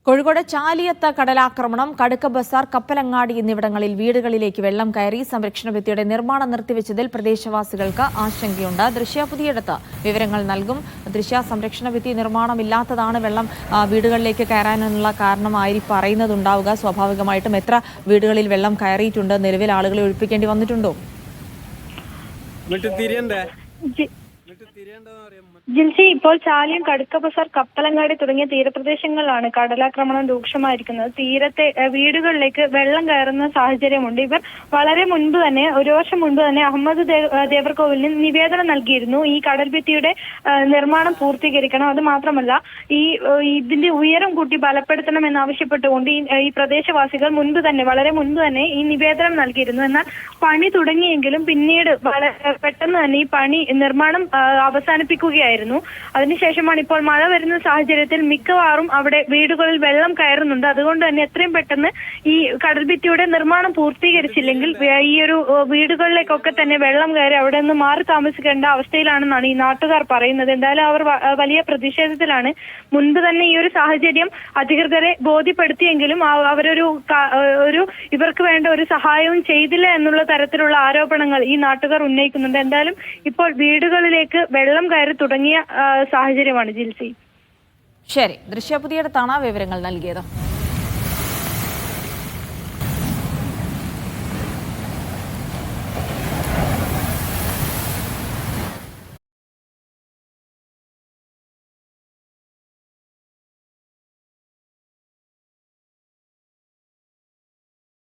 കോഴിക്കോട് ചാലിയത്ത് കടലാക്രമണം, കടുക്ക ബസാർ, കപ്പലങ്ങാടി എന്നിവിടങ്ങളിൽ വീടുകളിലേക്ക് വെള്ളം കയറി. സംരക്ഷണ ഭിത്തിയുടെ നിർമ്മാണം നിർത്തിവെച്ചതിൽ പ്രദേശവാസികൾക്ക് ആശങ്കയുണ്ട്. ദൃശ്യ പുതിയിടത്ത് വിവരങ്ങൾ നൽകും. സംരക്ഷണ ഭിത്തി നിർമ്മാണമില്ലാത്തതാണ് വെള്ളം വീടുകളിലേക്ക് കയറാനുള്ള കാരണമായി പറയുന്നതുണ്ടാവുക. സ്വാഭാവികമായിട്ടും എത്ര വീടുകളിൽ വെള്ളം കയറിയിട്ടുണ്ട്? നിലവിൽ ആളുകളെ ഒഴിപ്പിക്കേണ്ടി വന്നിട്ടുണ്ടോ? ജിൽസി, ഇപ്പോൾ ചാലിയം, കടുക്ക ബസാർ, കപ്പലങ്ങാടി തുടങ്ങിയ തീരപ്രദേശങ്ങളിലാണ് കടലാക്രമണം രൂക്ഷമായിരിക്കുന്നത്. തീരത്തെ വീടുകളിലേക്ക് വെള്ളം കയറുന്ന സാഹചര്യമുണ്ട്. ഇവർ വളരെ മുൻപ് തന്നെ, ഒരു വർഷം മുൻപ് തന്നെ അഹമ്മദ് ദേവർകോവിലിന് നിവേദനം നൽകിയിരുന്നു. ഈ കടൽഭിത്തിയുടെ നിർമ്മാണം പൂർത്തീകരിക്കണം, അത് മാത്രമല്ല ഇതിന്റെ ഉയരം കൂട്ടി ബലപ്പെടുത്തണം എന്നാവശ്യപ്പെട്ടുകൊണ്ട് ഈ പ്രദേശവാസികൾ വളരെ മുൻപ് തന്നെ ഈ നിവേദനം നൽകിയിരുന്നു. എന്നാൽ പണി തുടങ്ങിയെങ്കിലും പിന്നീട് പെട്ടെന്ന് തന്നെ ഈ നിർമ്മാണം അവസാനിപ്പിക്കുകയായിരുന്നു. അതിനുശേഷമാണ് ഇപ്പോൾ മഴ വരുന്ന സാഹചര്യത്തിൽ മിക്കവാറും അവിടെ വീടുകളിൽ വെള്ളം കയറുന്നുണ്ട്. അതുകൊണ്ട് തന്നെ എത്രയും പെട്ടെന്ന് ഈ കടൽഭിത്തിയുടെ നിർമ്മാണം പൂർത്തീകരിച്ചില്ലെങ്കിൽ ഈ ഒരു വീടുകളിലേക്കൊക്കെ തന്നെ വെള്ളം കയറി അവിടെ നിന്ന് മാറി താമസിക്കേണ്ട അവസ്ഥയിലാണെന്നാണ് ഈ നാട്ടുകാർ പറയുന്നത്. എന്തായാലും അവർ വലിയ പ്രതിഷേധത്തിലാണ്. മുൻപ് തന്നെ ഈ ഒരു സാഹചര്യം അധികൃതരെ ബോധ്യപ്പെടുത്തിയെങ്കിലും ഇവർക്ക് വേണ്ട ഒരു സഹായവും ചെയ്തില്ല എന്നുള്ള തരത്തിലുള്ള ആരോപണങ്ങൾ ഈ നാട്ടുകാർ ഉന്നയിക്കുന്നുണ്ട്. എന്തായാലും ഇപ്പോൾ വീടുകളിലേക്ക് വെള്ളം കയറി തുടങ്ങിയ സാഹചര്യമാണ് ജിൽസി. ശരി, ദൃശ്യ പുതിയിടത്താണ് വിവരങ്ങൾ നൽകിയത്.